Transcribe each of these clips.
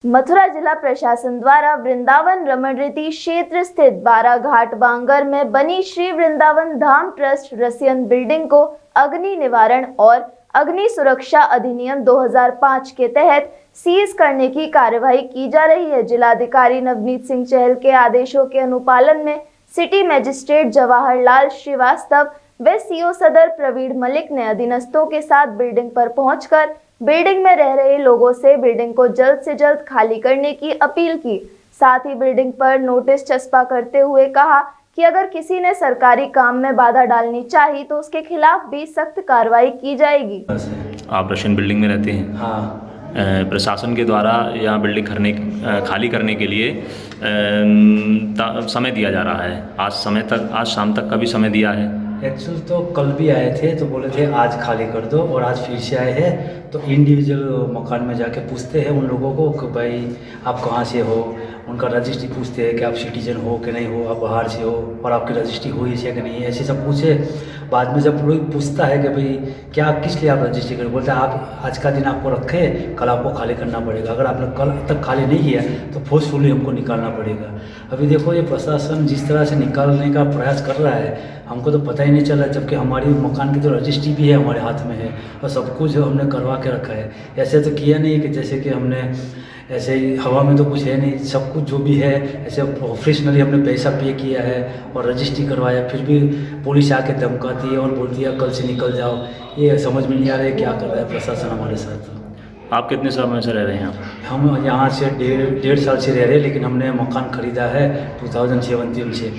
मथुरा जिला प्रशासन द्वारा वृंदावन रमणरीति क्षेत्र स्थित 12 घाट बांगर में बनी श्री वृंदावन धाम ट्रस्ट रसियन बिल्डिंग को अग्नि निवारण और अग्नि सुरक्षा अधिनियम 2005 के तहत सीज करने की कार्यवाही की जा रही है। जिलाधिकारी नवनीत सिंह चहल के आदेशों के अनुपालन में सिटी मजिस्ट्रेट जवाहरलाल श्रीवास्तव व सीओ सदर प्रवीण मलिक ने अधीनस्थों के साथ बिल्डिंग पर पहुंचकर बिल्डिंग में रह रहे लोगों से बिल्डिंग को जल्द से जल्द खाली करने की अपील की। साथ ही बिल्डिंग पर नोटिस चस्पा करते हुए कहा कि अगर किसी ने सरकारी काम में बाधा डालनी चाहिए तो उसके खिलाफ भी सख्त कार्रवाई की जाएगी। आप रशियन बिल्डिंग में रहते हैं? हाँ। प्रशासन के द्वारा यहाँ बिल्डिंग खाली करने के लिए समय दिया जा रहा है। आज शाम तक का भी समय दिया है। एक्चुअल तो कल भी आए थे तो बोले थे आज खाली कर दो, और आज फिर से आए हैं तो इंडिविजुअल मकान में जाके पूछते हैं उन लोगों को कि भाई आप कहाँ से हो, उनका रजिस्ट्री पूछते हैं कि आप सिटीजन हो कि नहीं हो, आप बाहर से हो और आपकी रजिस्ट्री हुई है कि नहीं है, ऐसे सब पूछे। बाद में जब कोई पूछता है कि भाई क्या किस लिए आप रजिस्ट्री करें, बोलते हैं आप आज का दिन आपको रखे, कल आपको खाली करना पड़ेगा। अगर आपने कल तक खाली नहीं किया तो फोर्सफुली हमको निकालना पड़ेगा। अभी देखो ये प्रशासन जिस तरह से निकालने का प्रयास कर रहा है, हमको तो पता ही नहीं चला, जबकि हमारी मकान की तो रजिस्ट्री भी है हमारे हाथ में है और सब कुछ हमने करवा के रखा है। ऐसे तो किया नहीं कि जैसे कि हमने ऐसे ही हवा में तो कुछ है नहीं, सब कुछ जो भी है ऐसे प्रोफेशनली हमने पैसा पे किया है और रजिस्ट्री करवाया। फिर भी पुलिस आके धमकाती है और बोलती है कल से निकल जाओ। ये समझ में नहीं आ रहा है क्या कर रहा है प्रशासन हमारे साथ। आप कितने समय से रह रहे हैं? हम यहाँ से डेढ़ साल से रह रहे हैं, लेकिन हमने मकान ख़रीदा है 2017 से।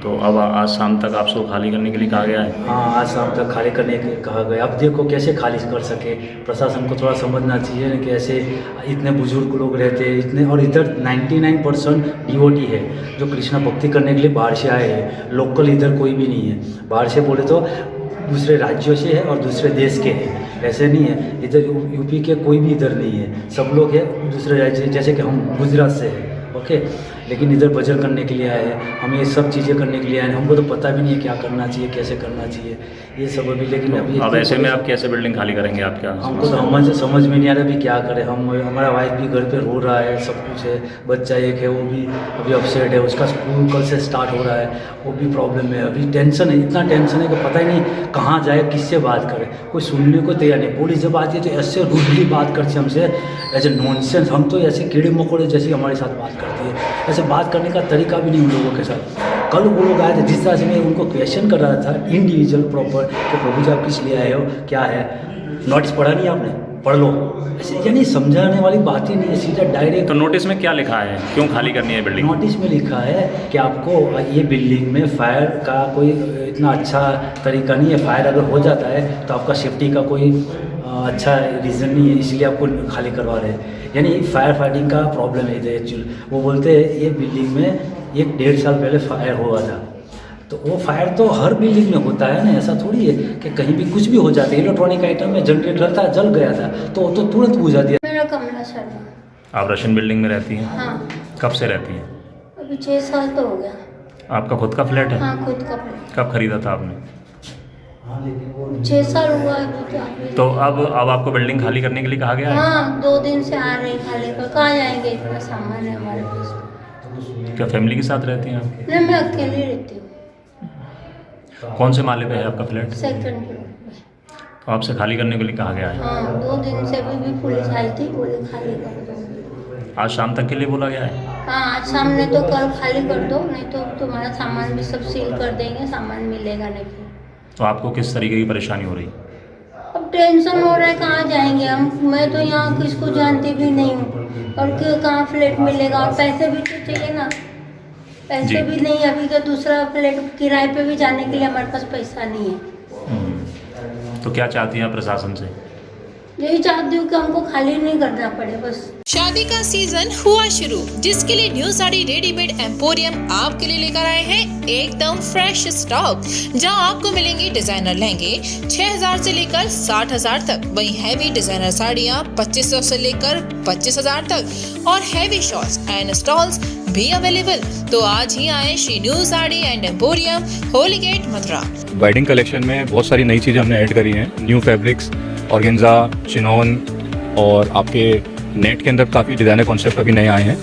तो अब आज शाम तक आपको खाली करने के लिए कहा गया है? हाँ, आज शाम तक खाली करने के कहा गया। अब देखो कैसे खाली कर सके, प्रशासन को थोड़ा समझना चाहिए ना कि ऐसे इतने बुजुर्ग लोग रहते हैं इतने, और इधर 99% डिवोटी है जो कृष्णा भक्ति करने के लिए बाहर से आए हैं। लोकल इधर कोई भी नहीं है, बाहर से बोले तो दूसरे राज्यों से है और दूसरे देश के हैं, ऐसे नहीं है। इधर यूपी के कोई भी इधर नहीं है, सब लोग हैं दूसरे राज्य, जैसे कि हम गुजरात से हैं, ओके। लेकिन इधर भजन करने के लिए आए हैं, हम ये सब चीज़ें करने के लिए आए हैं। हमको तो पता भी नहीं है क्या करना चाहिए, कैसे करना चाहिए, ये सब अभी। लेकिन अभी अब ऐसे में आप कैसे बिल्डिंग खाली करेंगे? आप क्या हमको तो समझ में नहीं आ रहा अभी क्या करें। हमारा वाइफ भी घर पे रो रहा है, सब कुछ है, बच्चा एक है वो भी अभी अपसेट है, उसका स्कूल कल से स्टार्ट हो रहा है, वो भी प्रॉब्लम है। अभी टेंशन है, इतना टेंशन है कि पता ही नहीं कहाँ जाए, किससे बात करे, कोई सुनने को तैयार नहीं। पुलिस जब आती है तो ऐसे रूडली बात करती है हमसे, ऐसे नॉनसेंस। हम तो ऐसे कीड़े मकोड़े जैसे हमारे साथ बात करती है, ऐसे बात करने का तरीका भी नहीं उन लोगों के साथ। कल वो लोग आए थे, जिस तरह से मैं उनको क्वेश्चन कर रहा था इंडिविजुअल प्रॉपर कि प्रभु जी आप किस लिए आए हो, क्या है, नोटिस पढ़ा नहीं आपने, पढ़ लो, ऐसे यानी समझाने वाली बात ही नहीं है, सीधा डायरेक्ट। तो नोटिस में क्या लिखा है, क्यों खाली करनी है बिल्डिंग? नोटिस में लिखा है कि आपको ये बिल्डिंग में फायर का कोई इतना अच्छा तरीका नहीं है, फायर अगर हो जाता है तो आपका सेफ्टी का कोई अच्छा रीज़न नहीं है, इसलिए आपको खाली करवा रहे हैं। यानी फायर फाइटिंग का प्रॉब्लम है इधर एक्चुअल। वो बोलते हैं ये बिल्डिंग में 1-1.5 साल पहले फायर हुआ था, तो वो फायर तो हर बिल्डिंग में होता है ना, ऐसा थोड़ी है कि कहीं भी कुछ भी हो जाता है। इलेक्ट्रॉनिक आइटम में जनरेटर था, जल गया था तो तुरंत बुझा दिया। मेरा कमरा शर्मा। आप रशियन बिल्डिंग में रहती हैं? हाँ। कब से रहती हैं? अभी 6 साल तो हो गया। आपका खुद का फ्लैट है? हाँ, खुद का फ्लैट। कब खरीदा था आपने? 6 साल हुआ अभी तो अब आपको बिल्डिंग खाली करने के लिए कहा गया है? हाँ, 2 दिन से आ रहे खाली कर, कहाँ जाएंगे, इतना सामान है हमारे पास। क्या फैमिली के साथ रहती हैं आप? नहीं, मैं अकेली रहती हूँ। कौन से माले पे है आपका फ्लैट? 2nd फ्लोर पे। तो आपसे खाली करने के लिए कहा गया है? हाँ, 2 दिन से भी पुलिस आई थी, बोले खाली कर दो। आज शाम तक के लिए बोला गया है? हाँ, आज सामने तो कल खाली कर दो, नहीं तो तुम्हारा सामान भी सब सील कर देंगे, सामान मिलेगा नहीं फिर। तो आपको किस तरीके की परेशानी हो रही? अब टेंशन हो रहा है, कहाँ जाएंगे हम। मैं तो यहाँ किसको जानती भी नहीं हूँ, और कहाँ फ्लैट मिलेगा, और पैसे भी तो चाहिए ना, पैसे भी नहीं। अभी का दूसरा फ्लैट किराए पे भी जाने के लिए हमारे पास पैसा नहीं है। तो क्या चाहती हैं आप प्रशासन से? यही चाहती हूँ कि हमको खाली नहीं करना पड़े बस। शादी का सीजन हुआ शुरू, जिसके लिए न्यू साड़ी रेडीमेड एम्पोरियम आपके लिए लेकर आए हैं एकदम फ्रेश स्टॉक, जहां आपको मिलेंगे डिजाइनर लहंगे 6000 से लेकर 60000 तक, वहीं हैवी डिजाइनर साड़ियां 2500 से लेकर 25000 तक, और हैवी शॉर्ट्स एंड स्टॉल्स भी अवेलेबल। तो आज ही आए Shri new sari and emporium, Holi Gate, Mathura. Wedding collection में बहुत सारी नई चीज़ें हमने ऐड करी हैं, न्यू फैब्रिक्स, ऑर्गेन्जा, चिनॉन और आपके नेट के अंदर काफ़ी डिज़ाइनर कॉन्सेप्ट अभी नए आए हैं